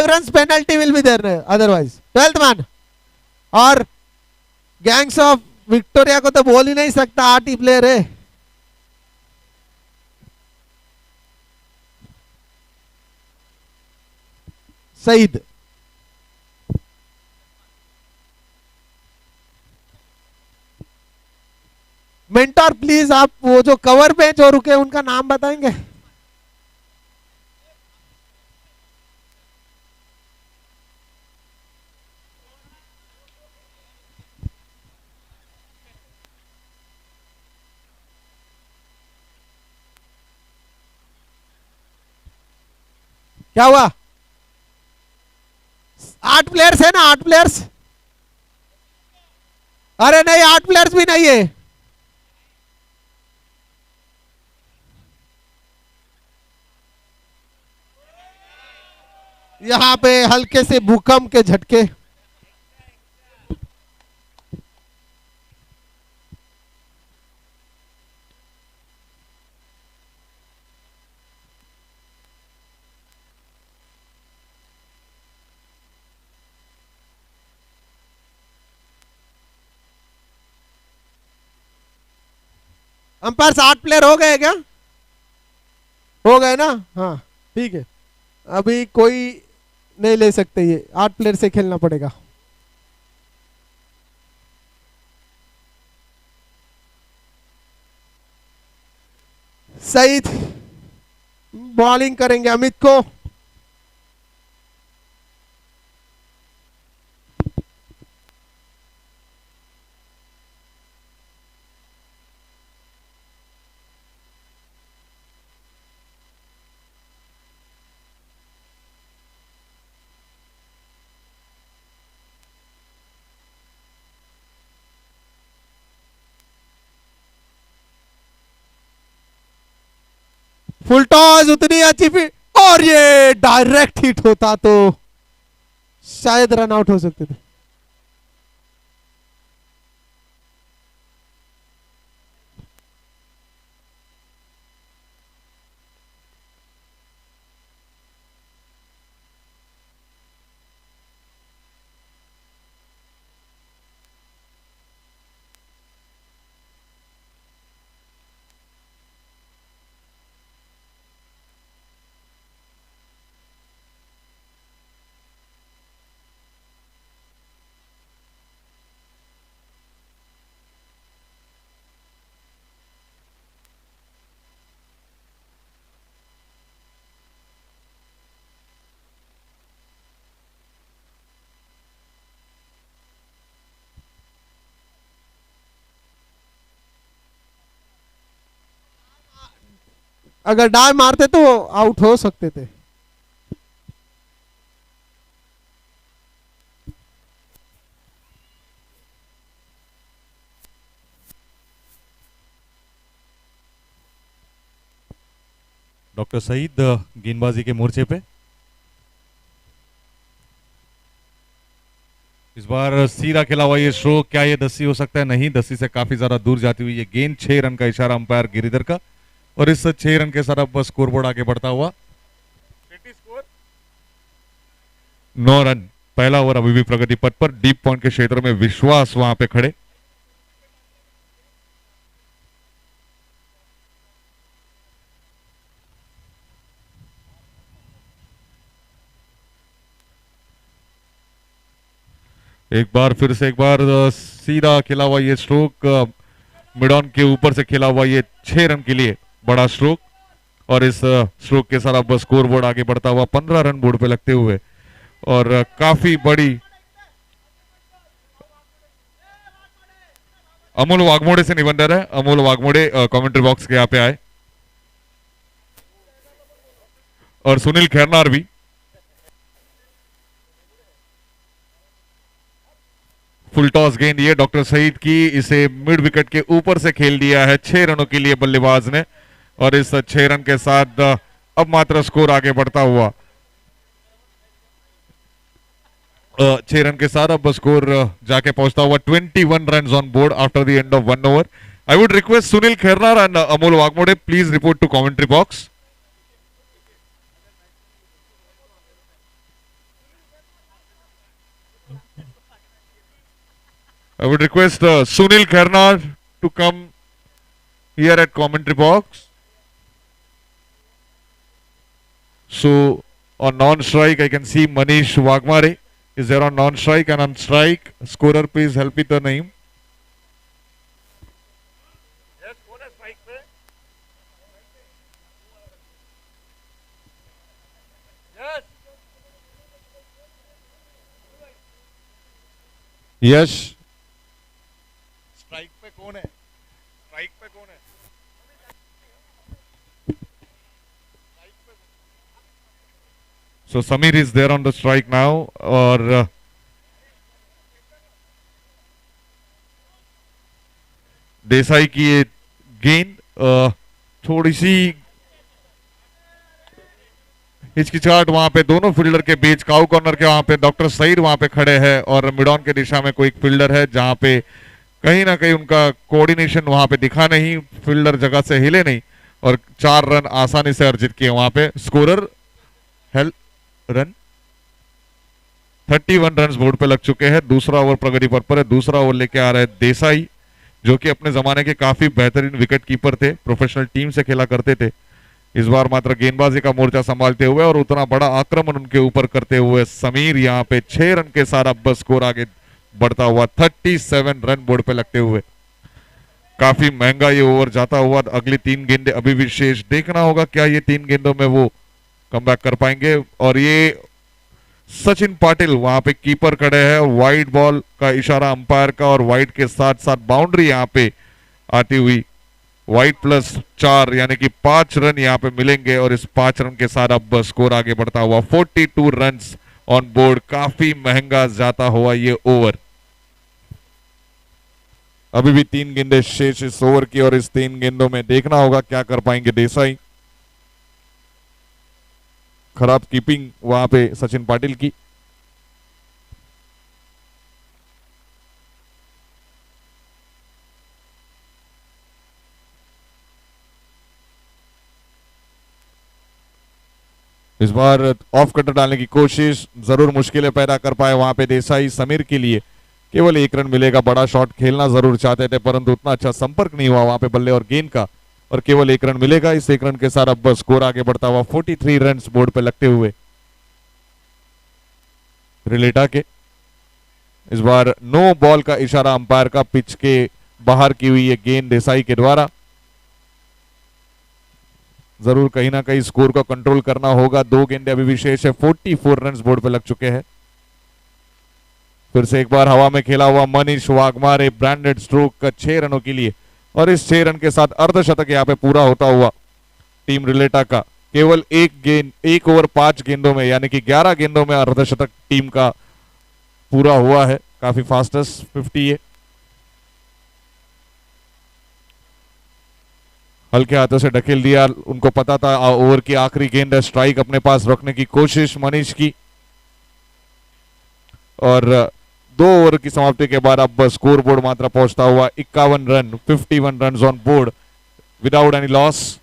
5 runs penalty will be there otherwise. 12th man और gangs of Victoria को तो बोल ही नहीं सकता, 8 ही प्लेयर है। सईद, मेंटर प्लीज आप वो जो कवर पे जो रुके उनका नाम बताएंगे। क्या हुआ? 8 प्लेयर्स है ना, 8 प्लेयर्स। अरे नहीं, 8 प्लेयर्स भी नहीं है। यहां पे हल्के से भूकंप के झटके। अंपायर 8 प्लेयर हो गए क्या? हो गए ना? हाँ ठीक है, अभी कोई नहीं ले सकते, ये 8 प्लेयर से खेलना पड़ेगा। सईद बॉलिंग करेंगे अमित को। फुल टॉस, उतनी अच्छी फिट, और ये डायरेक्ट हिट होता तो शायद रन आउट हो सकते थे। अगर डाई मारते तो आउट हो सकते थे। डॉक्टर सईद गेंदबाजी के मोर्चे पे इस बार सीधा खेला हुआ ये स्ट्रोक, क्या ये 10 हो सकता है? नहीं, 10 से काफी ज्यादा दूर जाती हुई ये गेंद। 6 रन का इशारा अंपायर गिरिधर का, और इस 6 रन के साथ अब स्कोरबोर्ड आगे बढ़ता हुआ 9 रन। पहला ओवर अभी भी प्रगति पथ पर, डीप पॉइंट के क्षेत्र में विश्वास वहां पे खड़े। एक बार फिर से, एक बार सीधा खेला हुआ ये स्ट्रोक, मिड ऑन के ऊपर से खेला हुआ ये 6 रन के लिए बड़ा स्ट्रोक, और इस स्ट्रोक के साथ अब स्कोर बोर्ड आगे बढ़ता हुआ 15 रन बोर्ड पे लगते हुए, और काफी बड़ी। अमोल वाघमोड़े से निबंधन है, अमोल वाघमोड़े कमेंट्री बॉक्स के यहाँ पे आए, और सुनील खैरनार भी। फुल टॉस गेंद ये डॉक्टर सईद की, इसे मिड विकेट के ऊपर से खेल दिया है 6 रनों के लिए बल्लेबाज ने, और इस 6 रन के साथ अब मात्र स्कोर आगे बढ़ता हुआ 6 रन के साथ अब स्कोर जाके पहुंचता हुआ 21 run on board after the end of 1 over. I would request Sunil Khairnar and Amol Waghmode please report to commentary box. I would request Sunil Khernar to come here at commentary box. So on non-strike, I can see Manish Wagmare is there on non-strike, and on strike, scorer please help me the name. Yash strike पे कौन है? Strike पे कौन है? So Samir is there on the strike now, और देसाई की ये गेंद थोड़ी सी हिचकिचाहट वहां पे दोनों फील्डर के बीच, काउ कॉर्नर के वहां पे डॉक्टर सईद वहां पे खड़े हैं और मिडॉन के दिशा में कोई एक फील्डर है जहां पे कहीं ना कहीं उनका कोऑर्डिनेशन वहां पे दिखा नहीं, फील्डर जगह से हिले नहीं और 4 रन आसानी से अर्जित किए वहां पे। Scorer help run 31 run board पे लग चुके हैं। दूसरा ओवर प्रगति पर है। दूसरा ओवर लेके आ रहे हैं देसाई, जो कि अपने जमाने के काफी बेहतरीन विकेट कीपर थे, प्रोफेशनल टीम से खेला करते थे। इस बार मात्र गेंदबाजी का मोर्चा संभालते हुए और उतना बड़ा आक्रमण उनके ऊपर करते हुए समीर यहाँ पे 6 रन के साथ अब स्कोर आगे बढ़ता हुआ 37 रन बोर्ड पे लगते हुए। काफी महंगा ये ओवर जाता हुआ। अगली 3 गेंदें अभी भी शेष, देखना होगा क्या ये 3 गेंदों में वो कमबैक कर पाएंगे। और ये सचिन पाटिल वहां पे कीपर खड़े हैं, वाइड बॉल का इशारा अंपायर का और वाइड के साथ साथ बाउंड्री यहाँ पे आती हुई, वाइड +4 यानी कि 5 रन यहाँ पे मिलेंगे और इस 5 रन के साथ अब स्कोर आगे बढ़ता हुआ 42 रन ऑन बोर्ड। काफी महंगा जाता हुआ ये ओवर। अभी भी 3 गेंदें शेष इस ओवर की और इस 3 गेंदों में देखना होगा क्या कर पाएंगे देसाई। खराब कीपिंग वहां पे सचिन पाटिल की। इस बार ऑफ कटर डालने की कोशिश, जरूर मुश्किलें पैदा कर पाए वहां पे देसाई। समीर के लिए केवल 1 रन मिलेगा। बड़ा शॉट खेलना जरूर चाहते थे परंतु उतना अच्छा संपर्क नहीं हुआ वहां पे बल्ले और गेंद का, और केवल 1 रन मिलेगा। इस 1 रन के साथ अब स्कोर आगे बढ़ता हुआ 43 रन बोर्ड पे लगते हुए रिलेटा के। इस बार नो बॉल का इशारा अंपायर का, पिच के बाहर की हुई ये गेंद देसाई के द्वारा। जरूर कहीं ना कहीं स्कोर को कंट्रोल करना होगा। 2 गेंदे अभी भी शेष है। 44 रन बोर्ड पे लग चुके हैं। फिर से एक बार हवा में खेला हुआ मनीष वाघमारे, ब्रांडेड स्ट्रोक का 6 रनों के लिए, और इस 6 रन के साथ अर्धशतक यहाँ पे पूरा होता हुआ टीम रिलेटा का। केवल 1 ओवर 5 गेंदों में यानी कि 11 गेंदों में अर्धशतक टीम का पूरा हुआ है। काफी फास्टेस्ट 50 है। हल्के हाथों से ढकेल दिया, उनको पता था ओवर की आखिरी गेंद है। स्ट्राइक अपने पास रखने की कोशिश मनीष की, और 2 ओवर की समाप्ति के बाद अब स्कोर बोर्ड मात्रा पहुंचता हुआ 51 run, 51 run on board without any loss.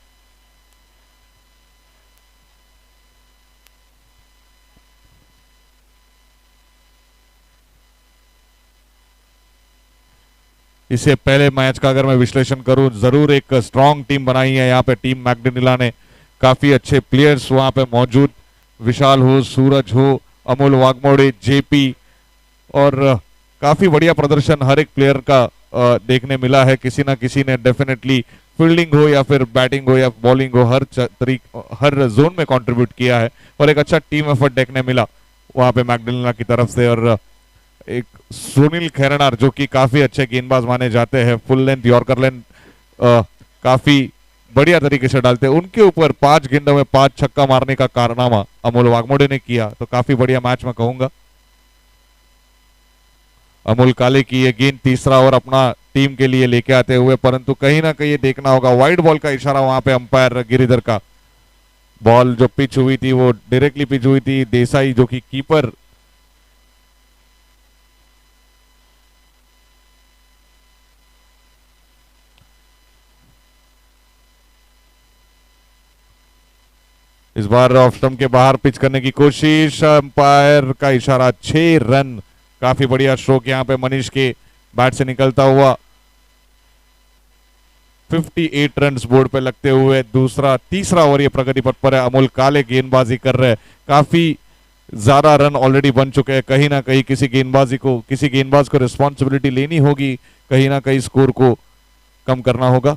इससे पहले मैच का अगर मैं विश्लेषण करूं, जरूर एक स्ट्रांग टीम बनाई है यहाँ पे टीम मैकडनिला ने। काफी अच्छे प्लेयर्स वहां पे मौजूद, विशाल हो, सूरज हो, अमोल वाघमोड़े, जेपी, और काफी बढ़िया प्रदर्शन हर एक प्लेयर का देखने मिला है। किसी ना किसी ने डेफिनेटली फील्डिंग हो या फिर बैटिंग हो या बॉलिंग हो, हर जोन में कंट्रीब्यूट किया है और एक अच्छा टीम एफर्ट देखने मिला वहां पे मैकडनिला की तरफ से। और एक सुनील खेरनार जो कि काफी अच्छे गेंदबाज माने जाते हैं, फुल लेंथ यॉर्कर लेंथ काफी बढ़िया तरीके से डालते हैं, उनके ऊपर 5 गेंदों में 5 छक्का मारने का कारनामा अमोल वाघमोड़े ने किया। तो काफी बढ़िया मैच में कहूंगा। अमोल काले की ये गेंद तीसरा ओवर अपना टीम के लिए लेके आते हुए, परंतु कहीं ना कहीं ये देखना होगा वाइड बॉल का इशारा वहां पे अंपायर गिरिधर का। बॉल जो पिच हुई थी वो डायरेक्टली पिच हुई थी। देसाई जो कि कीपर इस बार ऑफ स्टंप के बाहर पिच करने की कोशिश, अंपायर का इशारा 6 रन। काफी बढ़िया स्ट्रोक यहाँ पे मनीष के बैट से निकलता हुआ 58 रन बोर्ड पे लगते हुए तीसरा ओवर ये प्रगति पथ पर है। अमोल काले गेंदबाजी कर रहे हैं, काफी ज्यादा रन ऑलरेडी बन चुके हैं। कहीं ना कहीं किसी गेंदबाज को रिस्पॉन्सिबिलिटी लेनी होगी, कहीं ना कहीं स्कोर को कम करना होगा।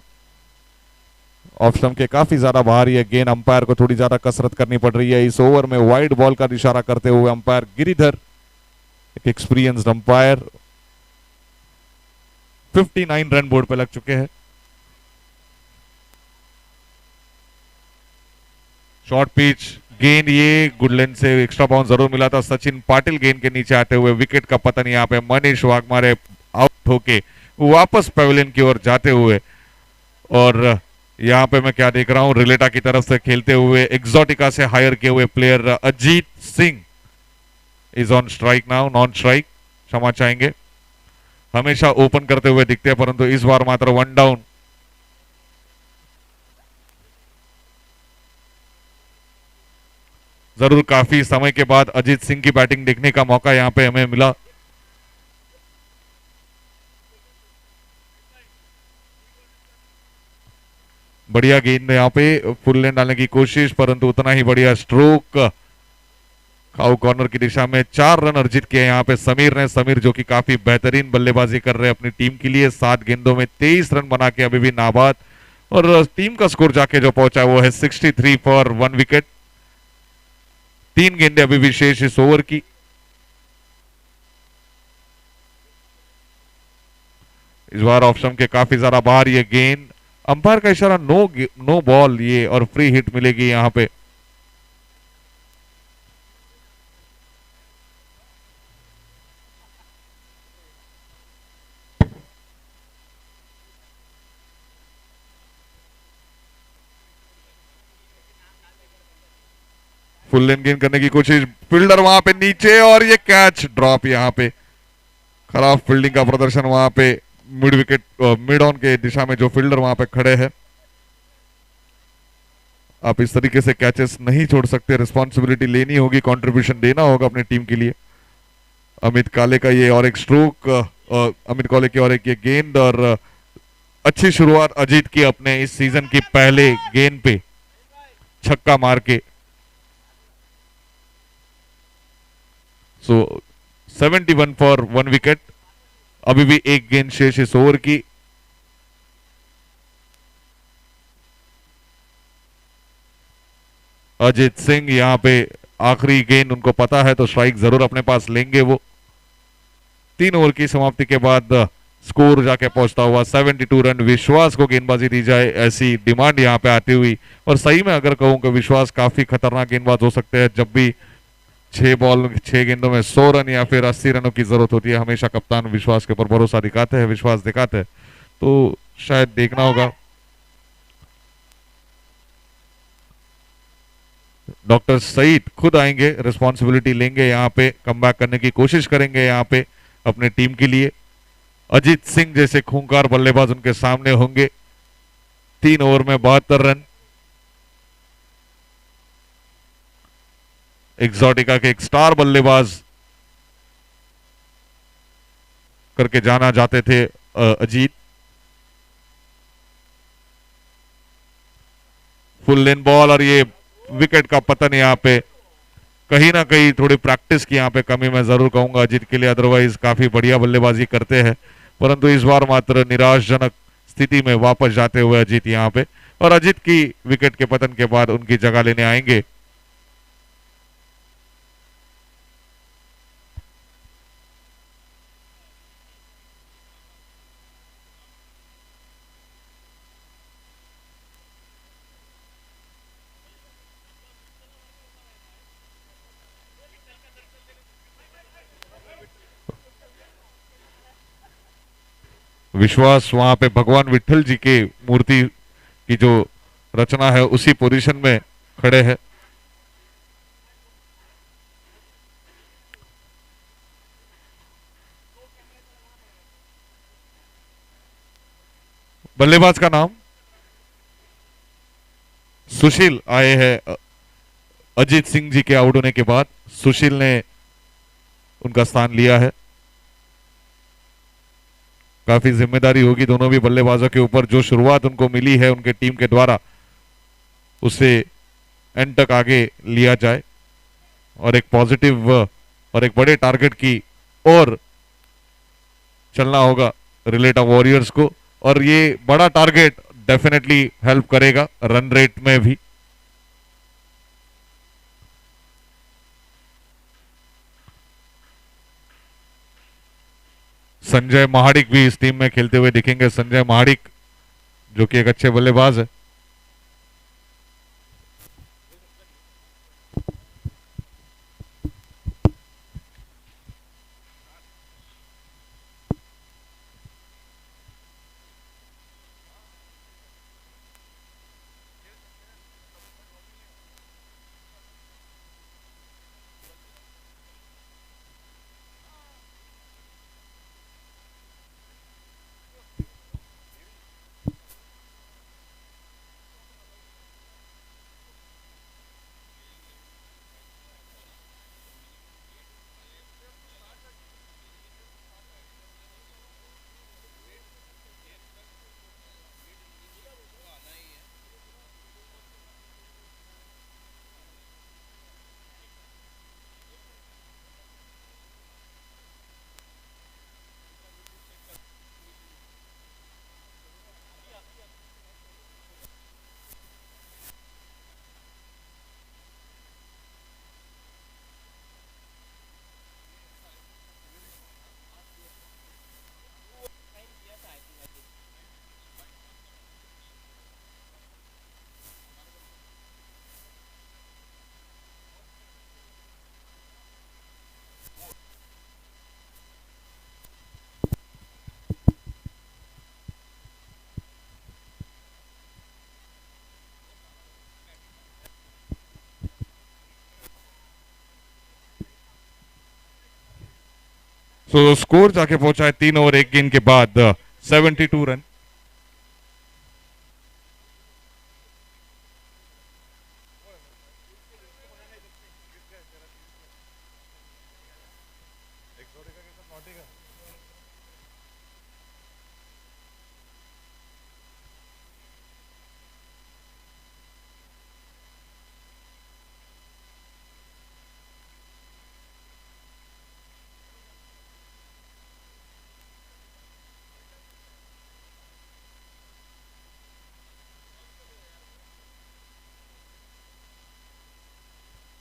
ऑफ स्टंप के काफी ज्यादा बाहर ये गेंद, अंपायर को थोड़ी ज्यादा कसरत करनी पड़ रही है इस ओवर में। वाइड बॉल का इशारा करते हुए अंपायर गिरिधर, एक एक्सपीरियंस्ड अंपायर, 59 रन बोर्ड पे लग चुके हैं। शॉर्ट पिच गेंद, ये गुड लेंथ से एक्स्ट्रा बाउंस जरूर मिला था। सचिन पाटिल गेंद के नीचे आते हुए विकेट का पतन यहाँ पे मनीष वाघमारे आउट होके वापस पेविलियन की ओर जाते हुए। और यहाँ पे मैं क्या देख रहा हूं, रिलेटा की तरफ से खेलते हुए एक्सोटिका से हायर किए हुए player Ajit Singh is on strike now, non strike, क्षमा चाहेंगे। हमेशा ओपन करते हुए दिखते हैं परंतु इस बार मात्र 1 डाउन। जरूर काफी समय के बाद अजीत सिंह की बैटिंग देखने का मौका यहां पे हमें मिला। बढ़िया गेंद यहां पे फुल लेन डालने की कोशिश, परंतु उतना ही बढ़िया स्ट्रोक खाऊ कॉर्नर की दिशा में। 4 रन अर्जित किए यहाँ पे समीर ने। समीर जो कि काफी बेहतरीन बल्लेबाजी कर रहे हैं अपनी टीम के लिए, 7 गेंदों में 23 रन बना के अभी भी नाबाद। और टीम का स्कोर जाके जो पहुंचा है वो है 63 फॉर 1 विकेट। 3 गेंदें अभी भी शेष इस ओवर की। इस बार ऑप्शन के काफी ज्यादा बाहर ये गेंद, अंपायर का इशारा नो बॉल ये, और फ्री हिट मिलेगी यहां पे। फुल लेन गेंद करने की कोशिश, फील्डर वहां पे नीचे और ये कैच ड्रॉप। यहां पे खराब फील्डिंग का प्रदर्शन वहां पे मिड विकेट मिड ऑन के दिशा में जो फील्डर वहां पे खड़े हैं। आप इस तरीके से कैचेस नहीं छोड़ सकते, रिस्पॉन्सिबिलिटी लेनी होगी, कंट्रीब्यूशन देना होगा अपनी टीम के लिए। अमित काले का ये और एक स्ट्रोक, अमित काले की और एक ये गेंद, और अच्छी शुरुआत अजीत की अपने इस सीजन की पहले गेंद पे छक्का मार के। सो 71 फॉर 1 विकेट। अभी भी एक गेंद शेष इस ओवर की। अजीत सिंह यहां पे आखिरी गेंद, उनको पता है तो स्ट्राइक जरूर अपने पास लेंगे वो। 3 ओवर की समाप्ति के बाद स्कोर जाके पहुंचता हुआ 72 रन। विश्वास को गेंदबाजी दी जाए ऐसी डिमांड यहां पे आती हुई, और सही में अगर कहूं कि विश्वास काफी खतरनाक गेंदबाज हो सकते हैं। जब भी 6 गेंदों में 100 रन या फिर 80 रनों की जरूरत होती है, हमेशा कप्तान विश्वास के ऊपर भरोसा दिखाते हैं, विश्वास दिखाते हैं। तो शायद देखना होगा। डॉक्टर सईद खुद आएंगे, रिस्पॉन्सिबिलिटी लेंगे, यहाँ पे कमबैक करने की कोशिश करेंगे यहाँ पे अपने टीम के लिए। अजीत सिंह जैसे खूंखार बल्लेबाज उनके सामने होंगे। 3 ओवर में 72 रन। एक्सोटिका के एक स्टार बल्लेबाज करके जाना जाते थे अजीत। फुल लेन बॉल, और ये विकेट का पतन यहाँ पे कहीं ना कहीं थोड़ी प्रैक्टिस की यहाँ पे कमी मैं जरूर कहूंगा अजीत के लिए। अदरवाइज काफी बढ़िया बल्लेबाजी करते हैं, परंतु इस बार मात्र निराशजनक स्थिति में वापस जाते हुए अजीत यहाँ पे। और अजीत की विकेट के पतन के बाद उनकी जगह लेने आएंगे विश्वास। वहां पे भगवान विठल जी के मूर्ति की जो रचना है उसी पोजीशन में खड़े हैं। बल्लेबाज का नाम सुशील आए हैं। अजीत सिंह जी के आउट होने के बाद सुशील ने उनका स्थान लिया है। काफी जिम्मेदारी होगी दोनों भी बल्लेबाजों के ऊपर। जो शुरुआत उनको मिली है उनके टीम के द्वारा उसे एंड तक आगे लिया जाए और एक पॉजिटिव और एक बड़े टारगेट की ओर चलना होगा रिलेटा वॉरियर्स को। और ये बड़ा टारगेट डेफिनेटली हेल्प करेगा रन रेट में भी। संजय महाडिक भी इस टीम में खेलते हुए दिखेंगे। संजय महाडिक जो कि एक अच्छे बल्लेबाज है। तो स्कोर जाके पहुंचा है 3 ओवर 1 गेंद के बाद 72 रन।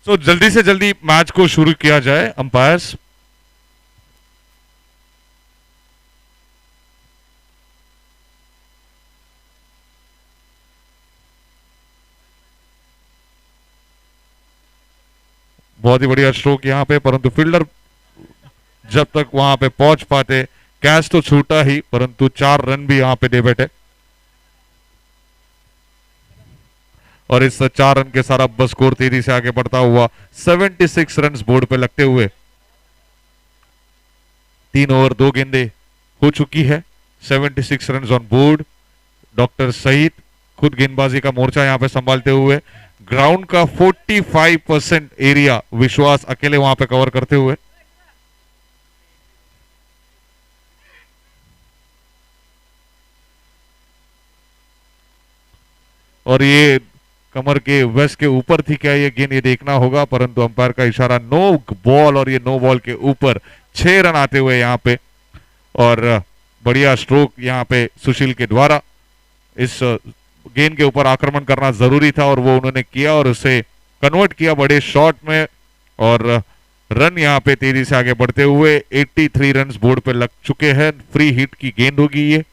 तो जल्दी से जल्दी मैच को शुरू किया जाए अंपायर्स। बहुत ही बढ़िया स्ट्रोक यहां पे, परंतु फील्डर जब तक वहां पे पहुंच पाते, कैच तो छूटा ही परंतु 4 रन भी यहां पे दे बैठे। और इस 4 रन के सारा बस स्कोर तेजी से आगे बढ़ता हुआ 76 रन बोर्ड पे लगते हुए 3 ओवर 2 गेंदे हो चुकी है। 76 run on board. Doctor Saeed खुद गेंदबाजी का मोर्चा यहां पे संभालते हुए ग्राउंड का 45% एरिया विश्वास अकेले वहां पे कवर करते हुए। और ये कमर के वेस्ट के ऊपर थी क्या ये गेंद, ये देखना होगा, परंतु अंपायर का इशारा नो बॉल और ये नो बॉल के ऊपर 6 रन आते हुए यहां पे। और बढ़िया स्ट्रोक यहां पे सुशील के द्वारा। इस गेंद के ऊपर आक्रमण करना जरूरी था और वो उन्होंने किया और उसे कन्वर्ट किया बड़े शॉट में। और रन यहां पे तेजी से आगे बढ़ते हुए 83 रन बोर्ड पे लग चुके हैं। फ्री हिट की गेंद होगी ये।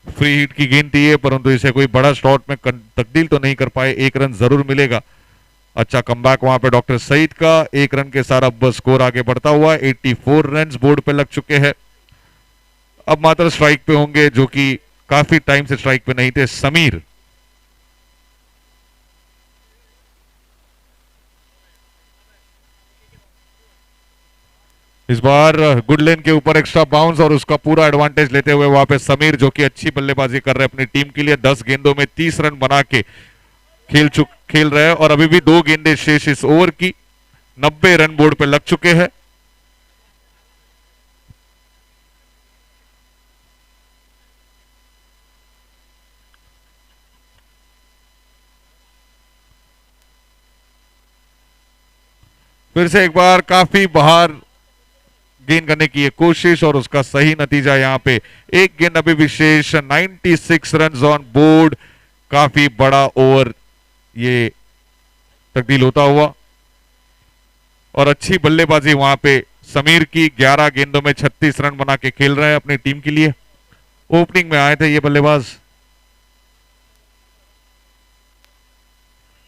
फ्री हिट की गेंद थी है, परंतु इसे कोई बड़ा शॉट में तब्दील तो नहीं कर पाए। 1 रन जरूर मिलेगा। अच्छा कमबैक वहां पे डॉक्टर सईद का। 1 रन के सारा बस स्कोर आगे बढ़ता हुआ 84 रन बोर्ड पे लग चुके हैं। अब मात्र स्ट्राइक पे होंगे, जो कि काफी टाइम से स्ट्राइक पे नहीं थे, समीर। इस बार गुड लेन के ऊपर एक्स्ट्रा बाउंस और उसका पूरा एडवांटेज लेते हुए वहां पे समीर, जो कि अच्छी बल्लेबाजी कर रहे हैं अपनी टीम के लिए। 10 गेंदों में 30 रन बना के खेल रहे हैं और अभी भी 2 गेंदें शेष इस ओवर की। 90 रन बोर्ड पे लग चुके हैं। फिर से एक बार काफी बाहर गेंद करने की ये कोशिश और उसका सही नतीजा यहाँ पे। एक गेंद अभी विशेष, 96 रन ऑन बोर्ड। काफी बड़ा ओवर ये तब्दील होता हुआ और अच्छी बल्लेबाजी वहां पे समीर की। 11 गेंदों में 36 रन बना के खेल रहे हैं अपनी टीम के लिए। ओपनिंग में आए थे ये बल्लेबाज।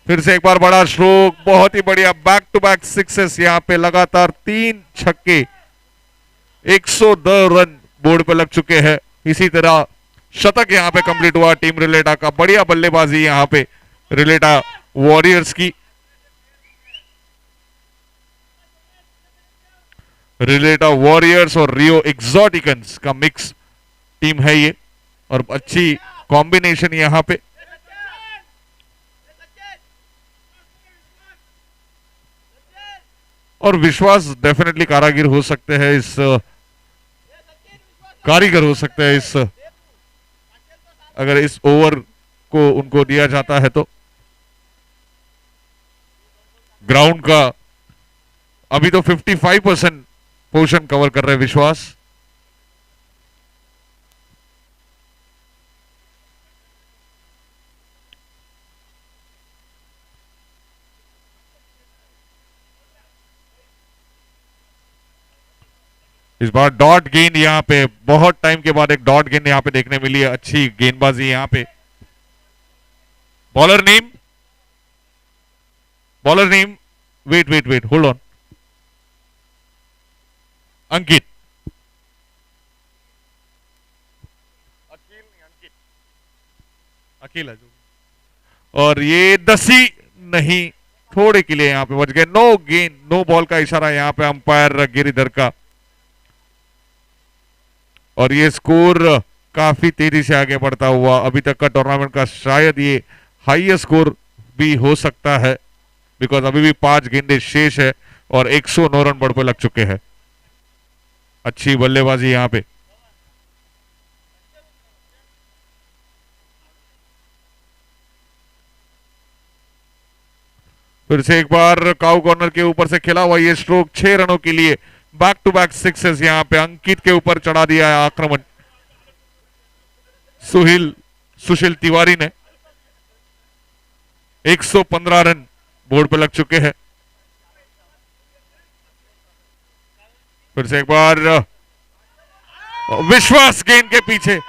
फिर से एक बार बड़ा स्ट्रोक, बहुत ही बढ़िया बैक टू बैक सिक्सेस। यहाँ पे लगातार 3 छक्के, 110 रन बोर्ड पे लग चुके हैं। इसी तरह शतक यहाँ पे कंप्लीट हुआ टीम रिलेटा का। बढ़िया बल्लेबाजी यहाँ पे रिलेटा वॉरियर्स की। रिलेटा वॉरियर्स और रियो एक्सोटिकन्स का मिक्स टीम है ये और अच्छी कॉम्बिनेशन यहाँ पे। और विश्वास डेफिनेटली कारीगर हो सकते हैं इस अगर इस ओवर को उनको दिया जाता है तो। ग्राउंड का अभी तो 55% पोर्शन कवर कर रहे हैं विश्वास। इस बार डॉट गेंद यहाँ पे, बहुत टाइम के बाद एक डॉट गेंद यहाँ पे देखने मिली है। अच्छी गेंदबाजी यहाँ पे। Bowler name wait hold on. Ankit, अकेला जो, और ये दसी नहीं, थोड़े के लिए यहाँ पे बच गए। नो गेंद, नो बॉल का इशारा यहाँ पे अंपायर गिरिधर का। और ये स्कोर काफी तेजी से आगे बढ़ता हुआ अभी तक का टूर्नामेंट का शायद ये हाईएस्ट स्कोर भी हो सकता है, बिकॉज अभी भी 5 गेंदें शेष है और 109 रन बोर्ड पे लग चुके हैं। अच्छी बल्लेबाजी यहाँ पे। फिर से एक बार काउ कॉर्नर के ऊपर से खेला हुआ ये स्ट्रोक 6 रनों के लिए। बैक टू बैक सिक्सेस यहाँ पे अंकित के ऊपर चढ़ा दिया है आक्रमण सुशील तिवारी ने। 115 रन बोर्ड पे लग चुके हैं। फिर से एक बार विश्वास गेंद के पीछे,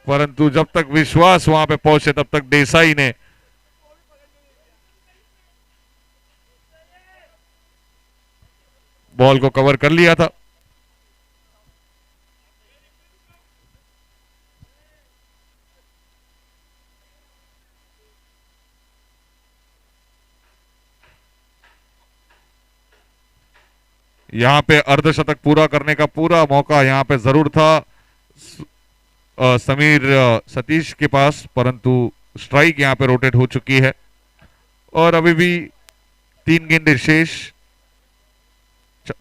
परंतु जब तक विश्वास वहां पे पहुंचे तब तक देसाई ने बॉल को कवर कर लिया था। यहां पे अर्धशतक पूरा करने का पूरा मौका यहां पे जरूर था समीर सतीश के पास, परंतु स्ट्राइक यहां पे रोटेट हो चुकी है और अभी भी 3 गेंदें शेष,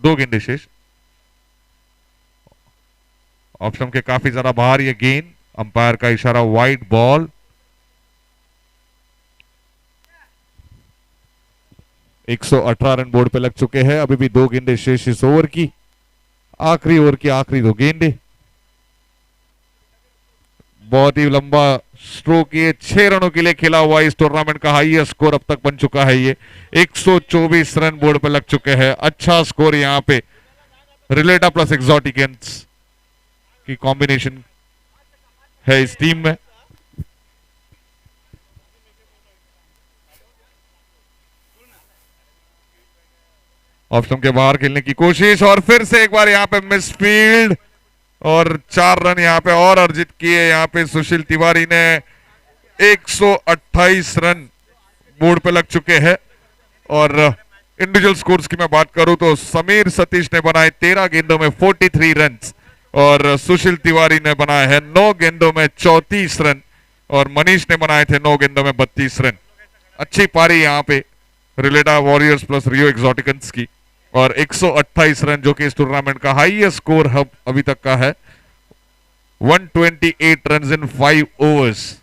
2 गेंदें शेष। ऑप्शन के काफी ज्यादा बाहर ये गेंद, अंपायर का इशारा वाइड बॉल। 118 रन बोर्ड पे लग चुके हैं। अभी भी 2 गेंदें शेष इस ओवर की, आखिरी ओवर की आखिरी 2 गेंदें। बहुत ही लंबा स्ट्रोक, ये 6 रनों के लिए खेला हुआ इस टूर्नामेंट का हाईएस्ट स्कोर अब तक बन चुका है। ये 124 रन बोर्ड पे लग चुके हैं। अच्छा स्कोर यहाँ पे रिलेटा प्लस एक्सोटिकन्स की कॉम्बिनेशन है इस टीम में। ऑप्शन के बाहर खेलने की कोशिश और फिर से एक बार यहाँ पे मिसफील्ड और 4 रन यहाँ पे और अर्जित किए। यहाँ पे सुशील तिवारी ने 128 रन बोर्ड पे लग चुके हैं। और इंडिविजुअल स्कोर्स की मैं बात करूं तो समीर सतीश ने बनाए 13 गेंदों में 43 रन और सुशील तिवारी ने बनाए हैं 9 गेंदों में 34 रन। और मनीष ने बनाए थे 9 गेंदों में 32 रन। अच्छी पारी यहाँ पे रिलेटा वॉरियर्स प्लस रियो एक्सोटिकन्स की, और 128 रन जो कि इस टूर्नामेंट का हाईएस्ट स्कोर हब अभी तक का है। 128 रन इन 5 ओवर्स।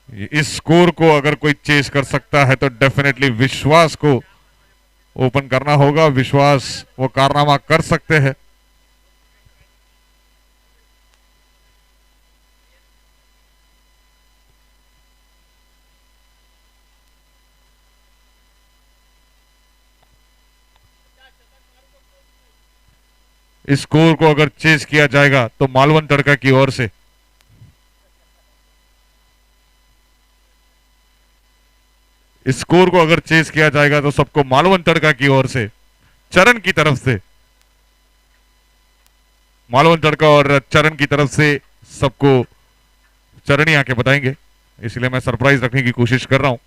इस स्कोर को अगर कोई चेस कर सकता है तो डेफिनेटली विश्वास को ओपन करना होगा। विश्वास वो कारनामा कर सकते हैं। इस स्कोर को अगर चेस किया जाएगा तो मालवन तड़का की ओर से इस स्कोर को अगर चेस किया जाएगा तो सबको मालवन तड़का की ओर से, चरण की तरफ से, मालवन तड़का और चरण की तरफ से सबको चरणी आके बताएंगे, इसलिए मैं सरप्राइज रखने की कोशिश कर रहा हूं।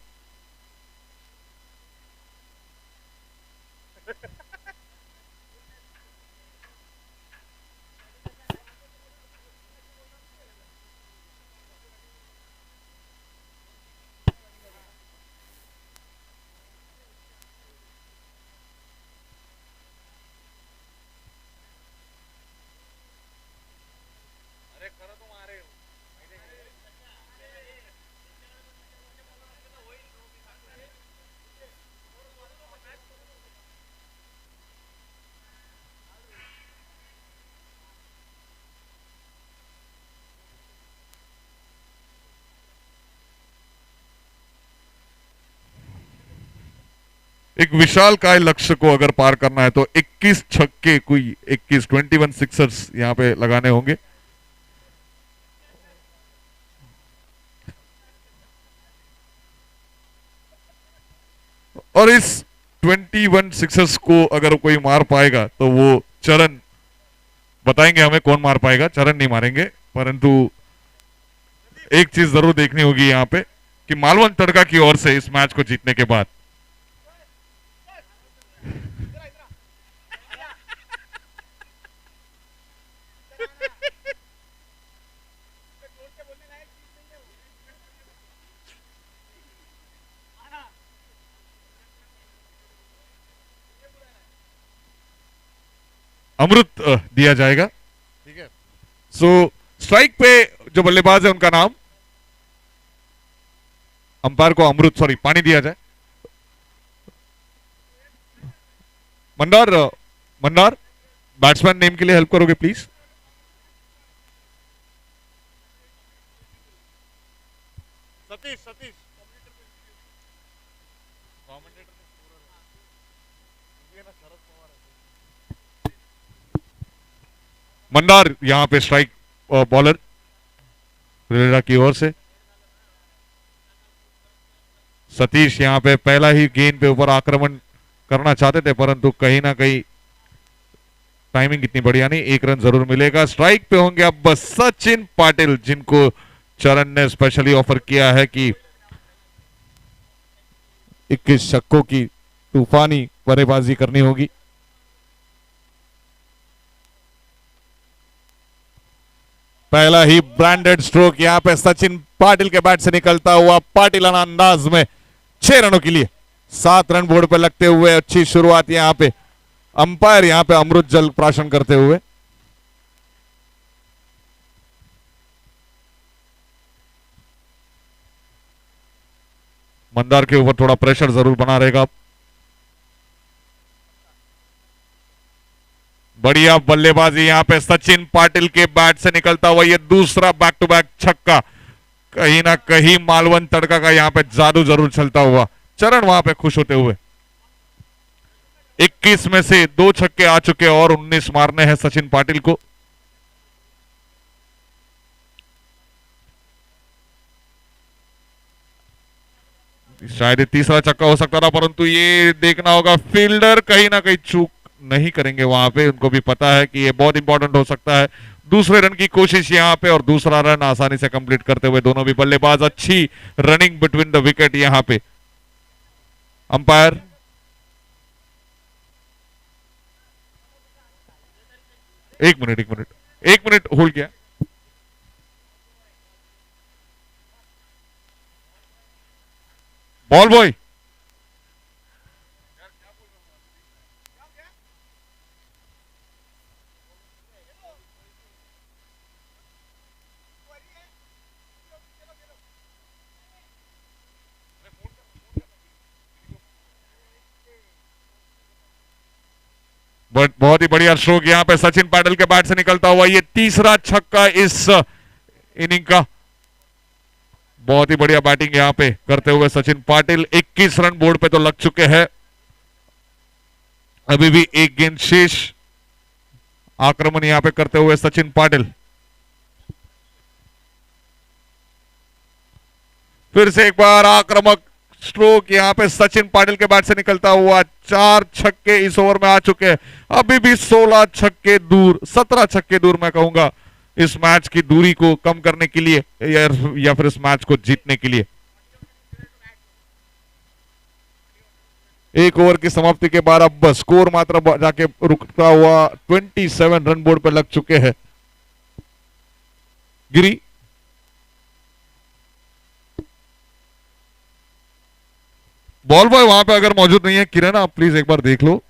एक विशाल काय लक्ष्य को अगर पार करना है तो 21 छक्के, कोई 21 सिक्सर्स यहां पे लगाने होंगे। और इस 21 सिक्सर्स को अगर कोई मार पाएगा तो वो चरण बताएंगे हमें कौन मार पाएगा। चरण नहीं मारेंगे, परंतु एक चीज जरूर देखनी होगी यहां पे कि मालवन तड़का की ओर से इस मैच को जीतने के बाद अमृत दिया जाएगा। ठीक है, सो स्ट्राइक पे जो बल्लेबाज है उनका नाम, अंपायर को अमृत पानी दिया जाए। मंदार मंदार बैट्समैन नेम के लिए हेल्प करोगे प्लीज। सतीश सतीश मंदार यहां पे स्ट्राइक बॉलर रेडा की ओर से। सतीश यहां पे पहला ही गेंद पे ऊपर आक्रमण करना चाहते थे, परंतु कहीं ना कहीं टाइमिंग इतनी बढ़िया नहीं, 1 रन जरूर मिलेगा। स्ट्राइक पे होंगे अब बस सचिन पाटिल, जिनको चरण ने स्पेशली ऑफर किया है कि 21 छक्कों की तूफानी बल्लेबाजी करनी होगी। पहला ही ब्रांडेड स्ट्रोक यहां पे सचिन पाटिल के बैट से निकलता हुआ पाटिलाना अंदाज में 6 रनों के लिए 7 रन बोर्ड पे लगते हुए अच्छी शुरुआत यहां पे। अंपायर यहां पे अमृत जल प्राशन करते हुए। मंदार के ऊपर थोड़ा प्रेशर जरूर बना रहेगा। बढ़िया बल्लेबाजी यहां पे सचिन पाटिल के बैट से निकलता हुआ ये दूसरा बैक टू बैक छक्का, कहीं ना कहीं मालवन तड़का का यहां पे जादू जरूर चलता हुआ। चरण वहां पे खुश होते हुए। 21 में से 2 छक्के आ चुके और 19 मारने हैं सचिन पाटिल को। शायद तीसरा छक्का हो सकता था, परंतु ये देखना होगा फील्डर कहीं ना कहीं चूक नहीं करेंगे वहां पे। उनको भी पता है कि ये बहुत इंपॉर्टेंट हो सकता है। दूसरे रन की कोशिश यहां पे और दूसरा रन आसानी से कंप्लीट करते हुए दोनों भी बल्लेबाज। अच्छी रनिंग बिटवीन द विकेट यहां पे। अंपायर एक मिनट एक मिनट एक मिनट होल्ड किया। बॉल बॉय बहुत ही बढ़िया स्ट्रोक यहां पे सचिन पाटिल के बैट से निकलता हुआ ये तीसरा छक्का इस इनिंग का। बहुत ही बढ़िया बैटिंग यहां पे करते हुए सचिन पाटिल 21 रन बोर्ड पे तो लग चुके हैं। अभी भी एक गेंद शेष। आक्रमण यहां पे करते हुए सचिन पाटिल फिर से एक बार आक्रामक स्ट्रोक यहां पे सचिन पाटिल के बैट से निकलता हुआ। 4 छक्के इस ओवर में आ चुके हैं। अभी भी 16 छक्के दूर 17 छक्के दूर मैं कहूंगा इस मैच की दूरी को कम करने के लिए या फिर इस मैच को जीतने के लिए। एक ओवर की समाप्ति के बाद अब स्कोर मात्र जाके रुकता हुआ 27 रन बोर्ड पर लग चुके हैं। गिरी बॉल बॉय वहां पे अगर मौजूद नहीं है किरण आप प्लीज एक बार देख लो।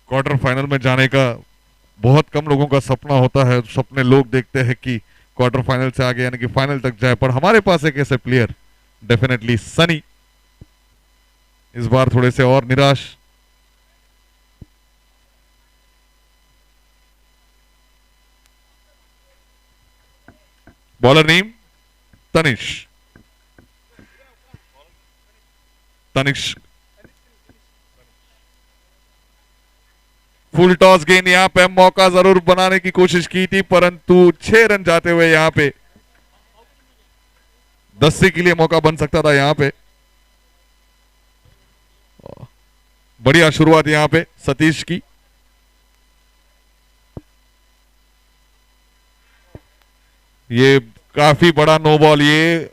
क्वार्टर फाइनल में जाने का बहुत कम लोगों का सपना होता है। सपने लोग देखते हैं कि क्वार्टर फाइनल से आगे यानी कि फाइनल तक जाए, पर हमारे पास एक ऐसे प्लेयर डेफिनेटली सनी इस बार थोड़े से और निराश। Bowler name Tanish Tanish full toss गेंद यहां पे मौका जरूर बनाने की कोशिश की थी परंतु 6 रन जाते हुए यहां पे 10 के लिए मौका बन सकता था। यहां पे बढ़िया शुरुआत यहां पे सतीश की। ये काफी बड़ा नो बॉल ये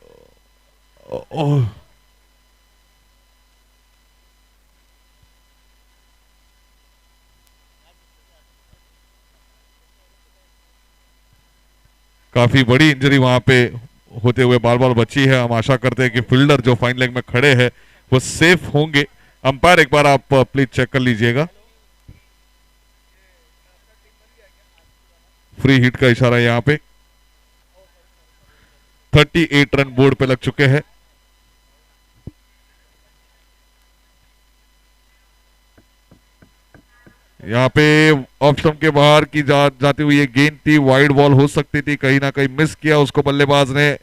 काफी बड़ी इंजरी वहां पे होते हुए बाल बाल बची है। हम आशा करते हैं कि फील्डर जो फाइन लेग में खड़े हैं वो सेफ होंगे। अंपायर एक बार आप प्लीज चेक कर लीजिएगा। फ्री हिट का इशारा यहां पे। 38 रन बोर्ड पे लग चुके हैं। यहाँ पे ऑफ स्टंप के बाहर की जाती हुई ये गेंद थी, वाइड बॉल हो सकती थी, कहीं ना कहीं मिस किया उसको बल्लेबाज ने।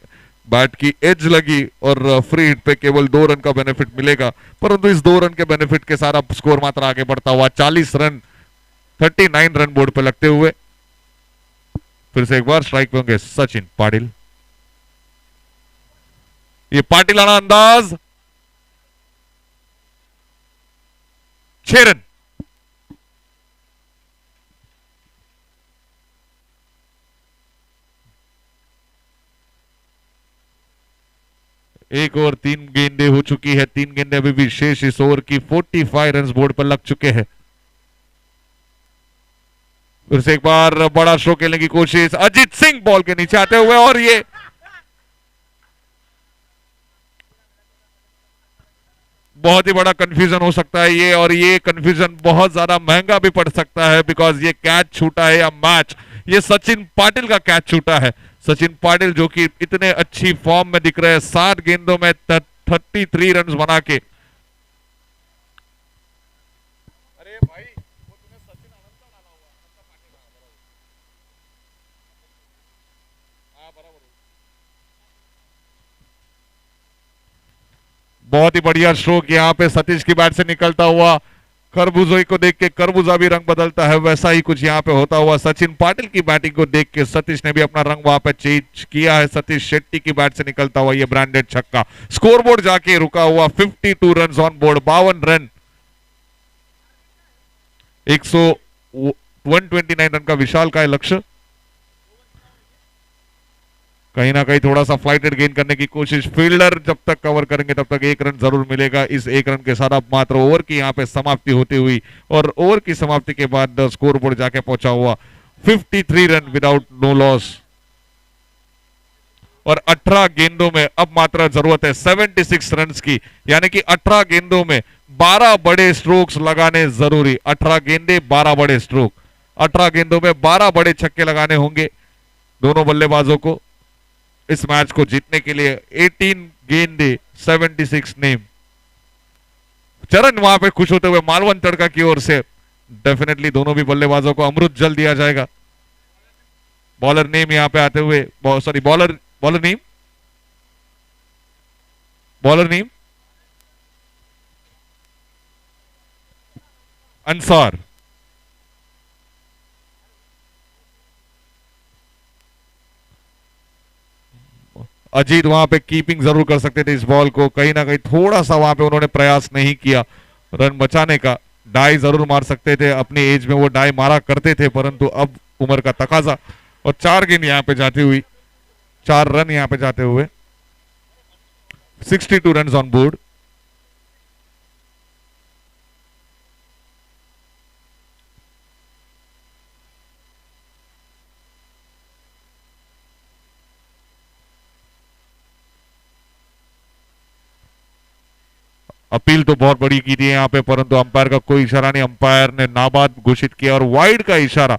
बैट की एज लगी और फ्री हिट पे केवल 2 रन का बेनिफिट मिलेगा, परंतु इस 2 रन के बेनिफिट के साथ अब स्कोर मात्र आगे बढ़ता हुआ 40 रन 39 रन बोर्ड पे लगते हुए। फिर से एक बार स्ट्राइक पे होंगे सचिन पाटिल। ये पाटिलाना अंदाज 6 रन। एक ओवर 3 गेंदें हो चुकी है, 3 गेंदें अभी भी शेष इस ओवर की। 45 रन बोर्ड पर लग चुके हैं। फिर से एक बार बड़ा स्ट्रोक खेलने की कोशिश, अजीत सिंह बॉल के नीचे आते हुए, और ये बहुत ही बड़ा कंफ्यूजन हो सकता है ये, और ये कंफ्यूजन बहुत ज्यादा महंगा भी पड़ सकता है बिकॉज ये कैच छूटा है या मैच ये सचिन पाटिल का कैच छूटा है। सचिन पाटिल जो कि इतने अच्छी फॉर्म में दिख रहे हैं, 7 गेंदों में 33 रन बना के। अरे भाई वो तूने सचिन आनंद का डाला हुआ बराबर। बहुत ही बढ़िया स्ट्रोक यहां पे सतीश की बैट से निकलता हुआ। खरबूजोई को देख के खरबूजा भी रंग बदलता है, वैसा ही कुछ यहाँ पे होता हुआ सचिन पाटिल की बैटिंग को देख के सतीश ने भी अपना रंग वहां पे चेंज किया है। सतीश शेट्टी की बैट से निकलता हुआ ये ब्रांडेड छक्का स्कोरबोर्ड जाके रुका हुआ 52 run on board, 52 run, 129 run का विशाल का लक्ष्य। कहीं ना कहीं थोड़ा सा फ्लाइटेड गेन करने की कोशिश, फील्डर जब तक कवर करेंगे तब तक 1 रन जरूर मिलेगा। इस 1 रन के साथ अब मात्र ओवर की यहाँ पे समाप्ति होती हुई और ओवर की समाप्ति के बाद स्कोर बोर्ड जाके पहुंचा हुआ 53 रन विदाउट नो लॉस। और 18 गेंदों में अब मात्र जरूरत है 76 रन की, यानी कि 18 गेंदों में 12 बड़े स्ट्रोक्स लगाने जरूरी। 18 गेंदे 12 बड़े स्ट्रोक, 18 गेंदों में 12 बड़े छक्के लगाने होंगे दोनों बल्लेबाजों को इस मैच को जीतने के लिए। 18 गेंदे 76 नेम। चरण वहां पे खुश होते हुए मालवन तड़का की ओर से डेफिनेटली दोनों भी बल्लेबाजों को अमृत जल दिया जाएगा। बॉलर नेम यहां पे आते हुए, sorry bowler name, bowler name Ansar. Ajit वहां पे कीपिंग जरूर कर सकते थे इस बॉल को, कहीं ना कहीं थोड़ा सा वहां पे उन्होंने प्रयास नहीं किया रन बचाने का। डाई जरूर मार सकते थे, अपनी एज में वो डाई मारा करते थे, परंतु अब उम्र का तकाजा। और 4 गेंद यहां पे जाती हुई, 4 रन यहां पे जाते हुए 62 रन ऑन बोर्ड। अपील तो बहुत बड़ी की थी यहाँ पे, परंतु अंपायर का कोई इशारा नहीं। अंपायर ने नाबाद घोषित किया और वाइड का इशारा।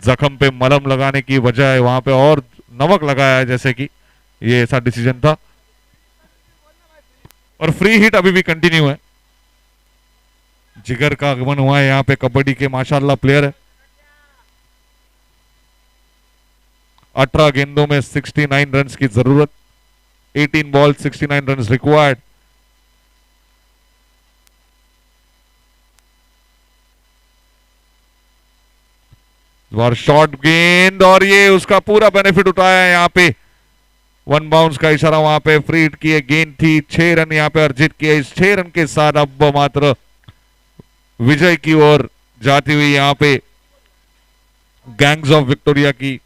जख्म पे मलम लगाने की बजाय वहां पे और नमक लगाया है, जैसे कि ये ऐसा डिसीजन था। और फ्री हिट अभी भी कंटिन्यू है। जिगर का आगमन हुआ है यहाँ पे, कबड्डी के माशाल्लाह प्लेयर है। 18 गेंदों में 69 रन की जरूरत, 18 बॉल 69 रन रिक्वायर्ड। शॉर्ट गेंद और ये उसका पूरा बेनिफिट उठाया है यहाँ पे। 1 बाउंस का इशारा वहां पे, फ्री हिट की गेंद थी। 6 रन यहाँ पे अर्जित किए। इस 6 रन के साथ अब मात्र विजय की ओर जाती हुई यहाँ पे गैंग्स ऑफ विक्टोरिया की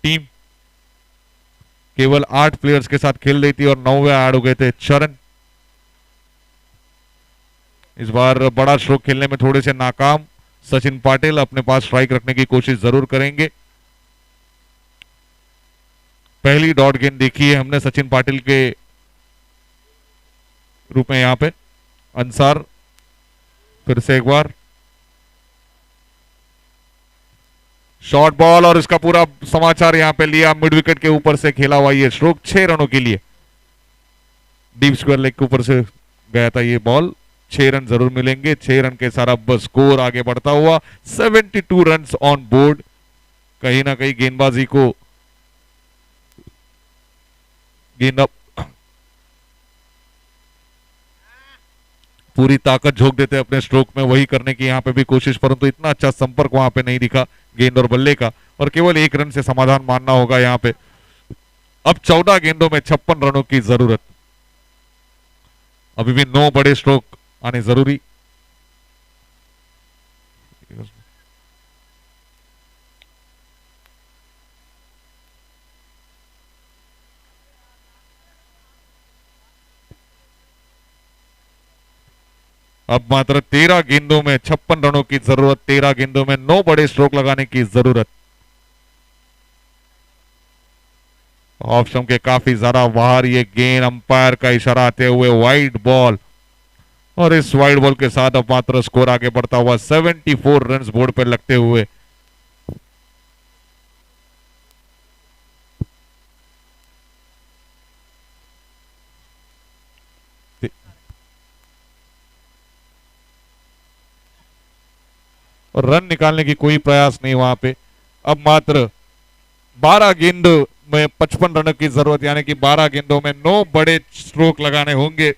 टीम केवल 8 प्लेयर्स के साथ खेल रही थी और 9वें ऐड हो गए थे चरण। इस बार बड़ा स्ट्रोक खेलने में थोड़े से नाकाम सचिन पाटिल, अपने पास स्ट्राइक रखने की कोशिश जरूर करेंगे। पहली डॉट गेंद देखी है हमने सचिन पाटिल के रूप में। यहां पे अंसार फिर से एक बार शॉर्ट बॉल और इसका पूरा समाचार यहां पे लिया। मिड विकेट के ऊपर से खेला हुआ ये स्ट्रोक 6 रनों के लिए। डीप स्क्वायर लेग के ऊपर से गया था ये बॉल। 6 रन जरूर मिलेंगे। 6 रन के सारा बस स्कोर आगे बढ़ता हुआ 72 रन ऑन बोर्ड। कहीं ना कहीं गेंदबाजी को गेंद पूरी ताकत झोंक देते अपने स्ट्रोक में, वही करने की यहां पे भी कोशिश, परंतु इतना अच्छा संपर्क वहां पे नहीं दिखा गेंद और बल्ले का और केवल 1 रन से समाधान मानना होगा यहां पे। अब 14 गेंदों में 56 रनों की जरूरत। अभी भी 9 बड़े स्ट्रोक आने जरूरी। अब मात्र 13 गेंदों में 56 रनों की जरूरत। 13 गेंदों में 9 बड़े स्ट्रोक लगाने की जरूरत। ऑफ स्टंप के काफी ज्यादा बाहर ये गेंद, अंपायर का इशारा आते हुए वाइड बॉल और इस वाइड बॉल के साथ अब मात्र स्कोर आगे बढ़ता हुआ 74 रन बोर्ड पर लगते हुए। और रन निकालने की कोई प्रयास नहीं वहां पे। अब मात्र 12 गेंद में 55 रनों की जरूरत, यानी कि 12 गेंदों में 9 बड़े स्ट्रोक लगाने होंगे।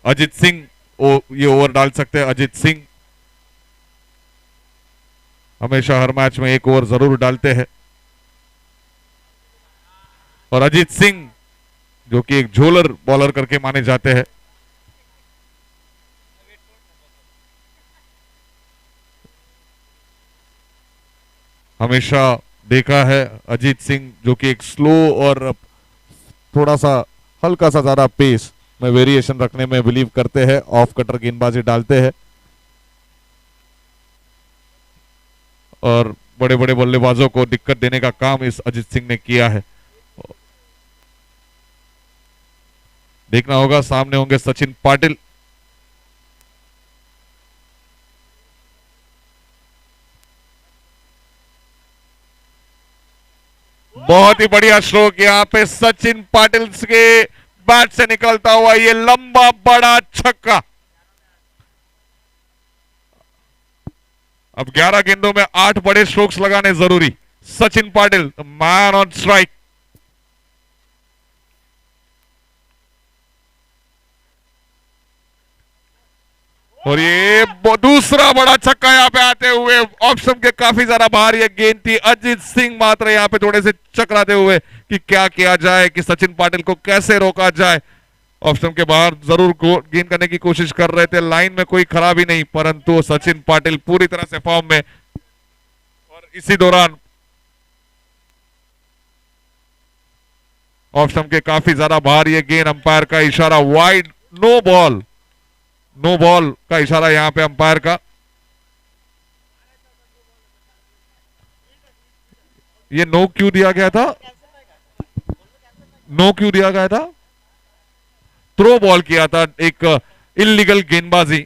अजित सिंह ये ओवर डाल सकते हैं अजीत सिंह। हमेशा हर मैच में एक ओवर जरूर डालते हैं। और अजीत सिंह जो कि एक झोलर बॉलर करके माने जाते हैं। हमेशा देखा है अजीत सिंह जो कि एक स्लो और थोड़ा सा हल्का सा ज्यादा पेस में वेरिएशन रखने में बिलीव करते हैं, ऑफ कटर गेंदबाजी डालते हैं और बड़े बड़े बल्लेबाजों को दिक्कत देने का काम इस अजीत सिंह ने किया है। देखना होगा, सामने होंगे सचिन पाटिल। बहुत ही बढ़िया स्ट्रोक यहां पे सचिन पाटिल के बैट से निकलता हुआ ये लंबा बड़ा छक्का। अब 11 गेंदों में 8 बड़े स्ट्रोक्स लगाने जरूरी। Sachin Patil man on strike. और ये दूसरा बड़ा छक्का यहां पे आते हुए ऑप्शन के काफी ज्यादा बाहर ये गेंद थी। अजीत सिंह मात्र यहां पे थोड़े से चकराते हुए कि क्या किया जाए, कि सचिन पाटिल को कैसे रोका जाए। ऑप्शन के बाहर जरूर गेंद करने की कोशिश कर रहे थे, लाइन में कोई खराबी नहीं, परंतु सचिन पाटिल पूरी तरह से फॉर्म में। और इसी दौरान ऑप्शन के काफी ज्यादा बाहर ये गेंद, अंपायर का इशारा wide, no ball, no ball का इशारा यहां पे अंपायर का। ये नो क्यों दिया गया था? नो क्यों दिया गया था? थ्रो बॉल किया था, एक इल्लीगल गेंदबाजी,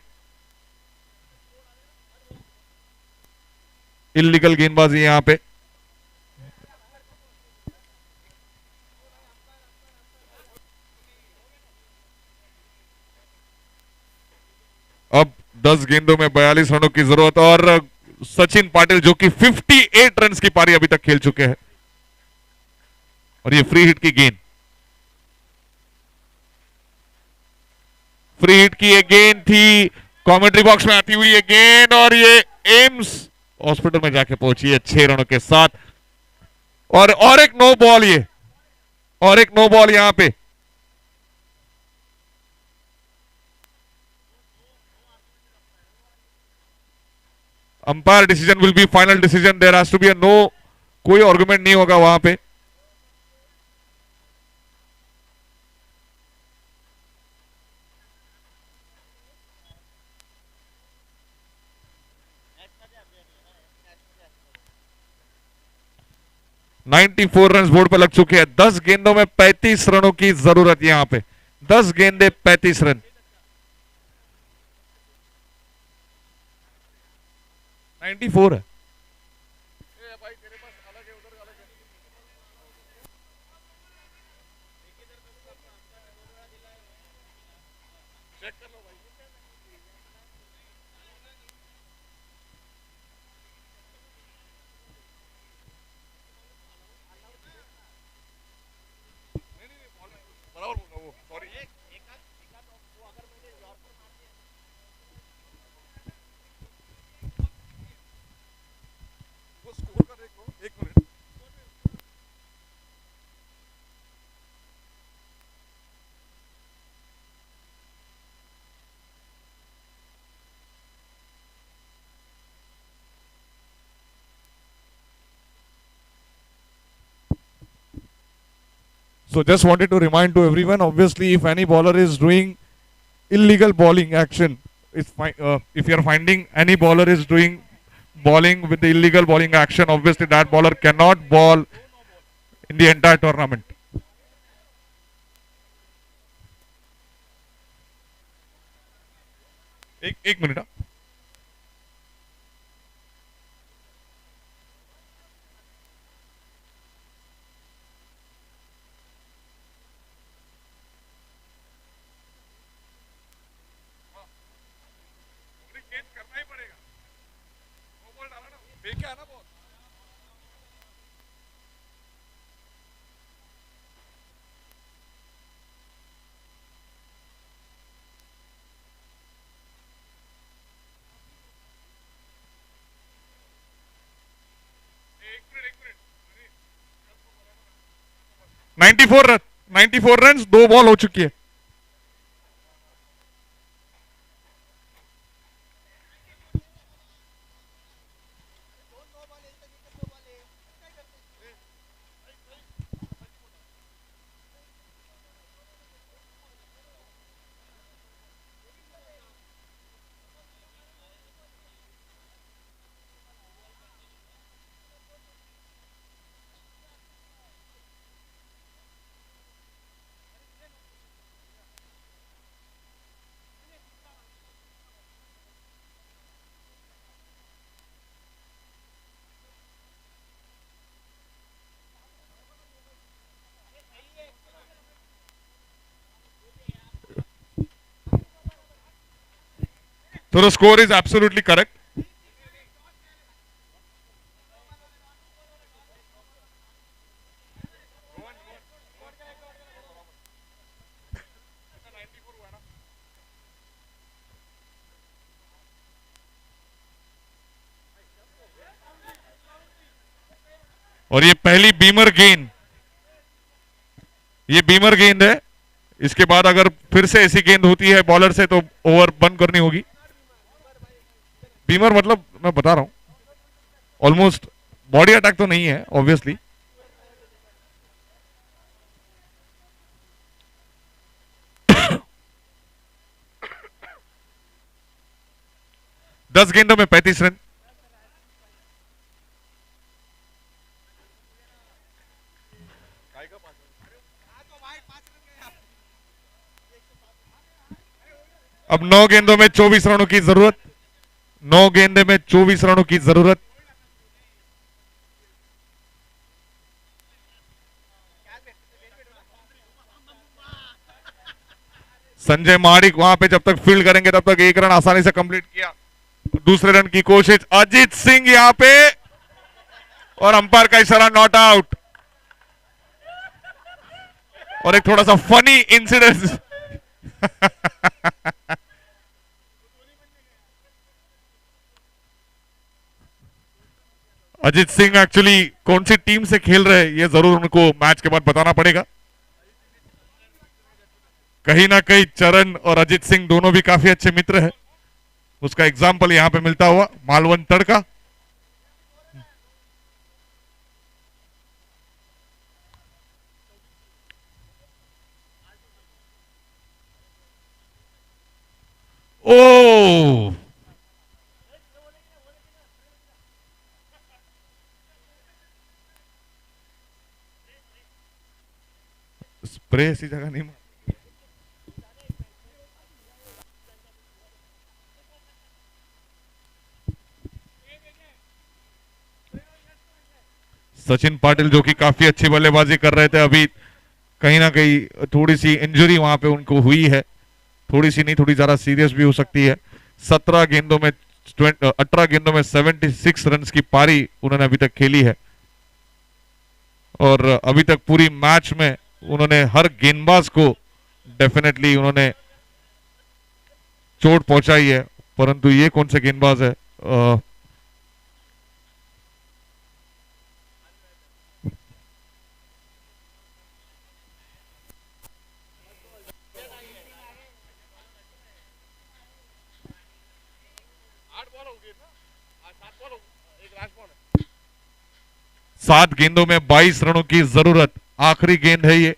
इल्लीगल गेंदबाजी यहां पे। अब 10 गेंदों में 42 रनों की जरूरत और सचिन पाटिल जो कि 58 रन की पारी अभी तक खेल चुके हैं। और ये फ्री हिट की गेंद, फ्री हिट की ये गेंद थी, कमेंट्री बॉक्स में आती हुई ये गेंद और ये एम्स हॉस्पिटल में जाके पहुंची है 6 रनों के साथ। और एक नो बॉल, ये और एक नो बॉल यहां पे। Umpire decision will be final decision, there has to be a no, कोई आर्गुमेंट नहीं होगा वहां पे। नाइन्टी 94 रन बोर्ड पे लग चुके हैं। 10 गेंदों में 35 रनों की जरूरत यहां पे, 10 गेंदे 35 रन। 94 है। So just wanted to remind to everyone, obviously, if any bowler is doing illegal bowling action, if you are finding any bowler is doing bowling with the illegal bowling action, obviously that bowler cannot bowl in the entire tournament. एक minute. करना ही पड़ेगा, no ball डाला ना, फेंका है ना ball. 94 run, 94 run, 2 ball हो चुकी है। So the score is absolutely correct. और ये पहली बीमर गेंद, ये बीमर गेंद है। इसके बाद अगर फिर से ऐसी गेंद होती है बॉलर से तो ओवर बंद करनी होगी। बीमर मतलब मैं बता रहा हूं, ऑलमोस्ट बॉडी अटैक तो नहीं है ऑब्वियसली। दस गेंदों में 35 रन। अब 9 गेंदों में 24 रनों की जरूरत, 9 गेंदे में 24 रनों की जरूरत। संजय माड़िक वहां पे जब तक फील्ड करेंगे तब तक 1 रन आसानी से कंप्लीट किया। दूसरे रन की कोशिश, अजीत सिंह यहां पे, और अंपायर का इशारा नॉट आउट। और एक थोड़ा सा funny incident Ajit Singh actually कौन सी टीम से खेल रहे हैं ये जरूर उनको मैच के बाद बताना पड़ेगा। कहीं ना कहीं चरण और अजीत सिंह दोनों भी काफी अच्छे मित्र हैं, उसका एग्जाम्पल यहां पे मिलता हुआ। मालवंत तड़का, ओ स्प्रे ऐसी जगह नहीं। सचिन पाटिल जो कि काफी अच्छी बल्लेबाजी कर रहे थे, अभी कहीं ना कहीं थोड़ी सी इंजरी वहां पे उनको हुई है, थोड़ी सी नहीं थोड़ी ज्यादा सीरियस भी हो सकती है। 17 गेंदों में 18 गेंदों में 76 रन की पारी उन्होंने अभी तक खेली है, और अभी तक पूरी मैच में उन्होंने हर गेंदबाज को डेफिनेटली उन्होंने चोट पहुंचाई है। परंतु ये कौन से गेंदबाज है, सात गेंदों में 22 रनों की जरूरत, आखिरी गेंद है ये।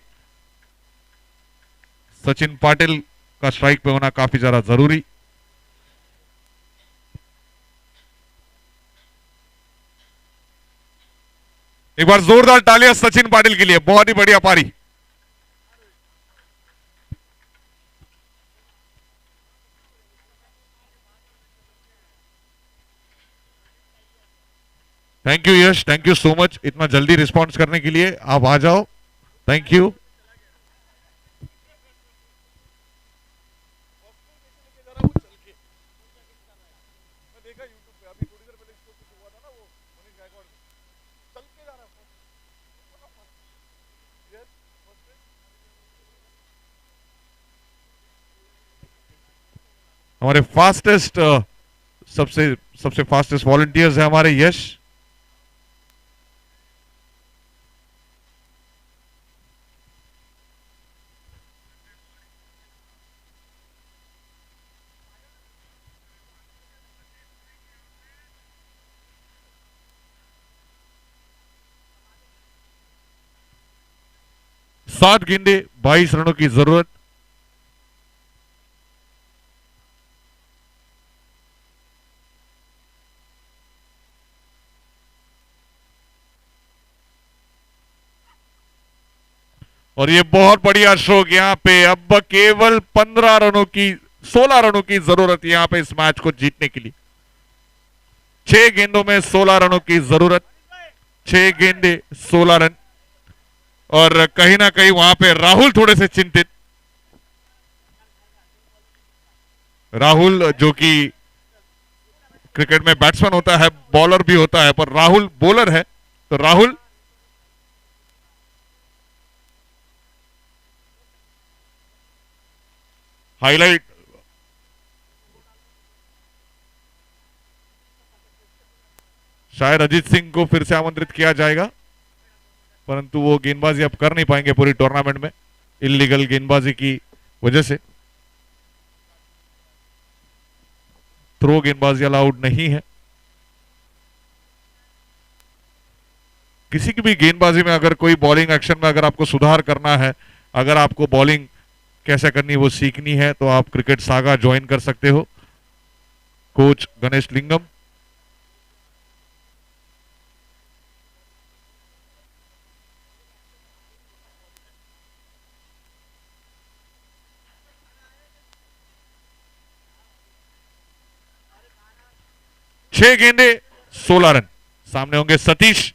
सचिन पाटिल का स्ट्राइक पे होना काफी ज्यादा जरूरी। एक बार जोरदार तालियां सचिन पाटिल के लिए, बहुत ही बढ़िया पारी। Thank you Yash, thank you so much इतना जल्दी रिस्पॉन्स करने के लिए। आप आ जाओ, थैंक यू। हमारे फास्टेस्ट सबसे सबसे फास्टेस्ट वॉलंटियर्स है हमारे यश। 7 गेंदे 22 रनों की जरूरत। और ये बहुत बढ़िया स्ट्रोक यहां पे। अब केवल 15 रनों की 16 रनों की जरूरत यहां पे इस मैच को जीतने के लिए। 6 गेंदों में 16 रनों की जरूरत। 6 गेंदे 16 रन। और कहीं ना कहीं वहां पे राहुल थोड़े से चिंतित। राहुल जो कि क्रिकेट में बैट्समैन होता है, बॉलर भी होता है, पर राहुल बॉलर है। तो राहुल हाईलाइट शायद अजीत सिंह को फिर से आमंत्रित किया जाएगा, परंतु वो गेंदबाजी अब कर नहीं पाएंगे पूरी टूर्नामेंट में इलीगल गेंदबाजी की वजह से। थ्रो गेंदबाजी अलाउड नहीं है। किसी की भी गेंदबाजी में अगर कोई बॉलिंग एक्शन में अगर आपको सुधार करना है, अगर आपको बॉलिंग कैसे करनी वो सीखनी है, तो आप क्रिकेट सागा ज्वाइन कर सकते हो। कोच गणेश लिंगम। छह गेंदे 16 रन। सामने होंगे सतीश।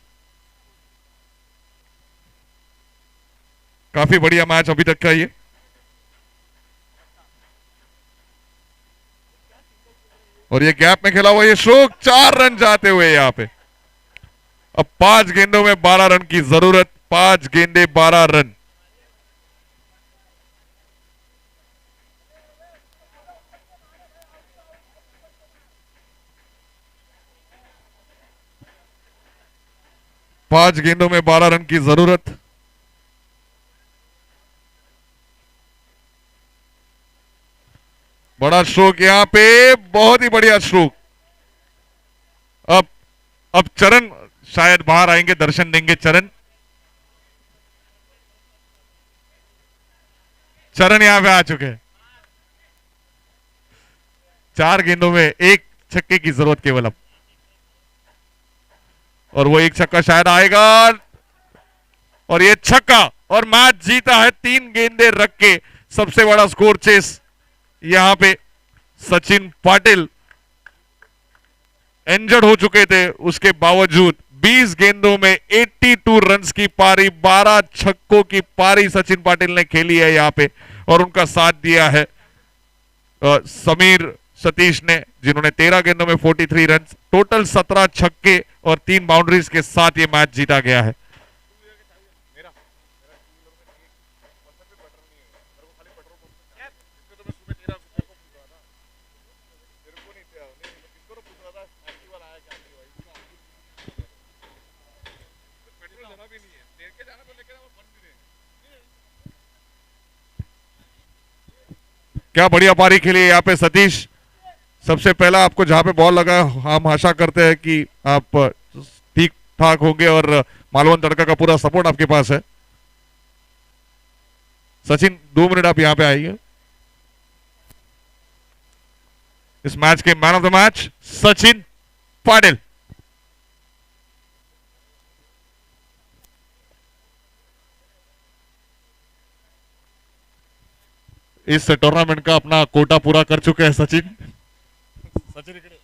काफी बढ़िया मैच अभी तक का ये। और ये गैप में खेला हुआ ये स्ट्रोक, 4 रन जाते हुए यहां पे। अब 5 गेंदों में 12 रन की जरूरत। 5 गेंदे 12 रन। पांच गेंदों में 12 रन की जरूरत। बड़ा स्ट्रोक यहां पे, बहुत ही बढ़िया स्ट्रोक। अब चरण शायद बाहर आएंगे, दर्शन देंगे चरण। चरण यहां पे आ चुके हैं। 4 गेंदों में 1 छक्के की जरूरत केवल अब। और वो 1 छक्का शायद आएगा, और ये छक्का, और मैच जीता है 3 गेंदे रख के। सबसे बड़ा स्कोर चेस यहां पे। सचिन पाटिल इंजर्ड हो चुके थे, उसके बावजूद 20 गेंदों में 82 रन्स की पारी, 12 छक्कों की पारी सचिन पाटिल ने खेली है यहां पे। और उनका साथ दिया है समीर सतीश ने, जिन्होंने 13 गेंदों में 43 रन, टोटल 17 छक्के और 3 बाउंड्रीज के साथ ये मैच जीता गया है। क्या बढ़िया पारी खेली है यहाँ पे सतीश। सबसे पहला आपको जहां पे बॉल लगा, हम आशा करते हैं कि आप ठीक ठाक होंगे, और मालवन तड़का का पूरा सपोर्ट आपके पास है। सचिन 2 मिनट आप यहां पे आइए। इस मैच के man of the match Sachin Patil. इस टूर्नामेंट का अपना कोटा पूरा कर चुके हैं सचिन। सचिन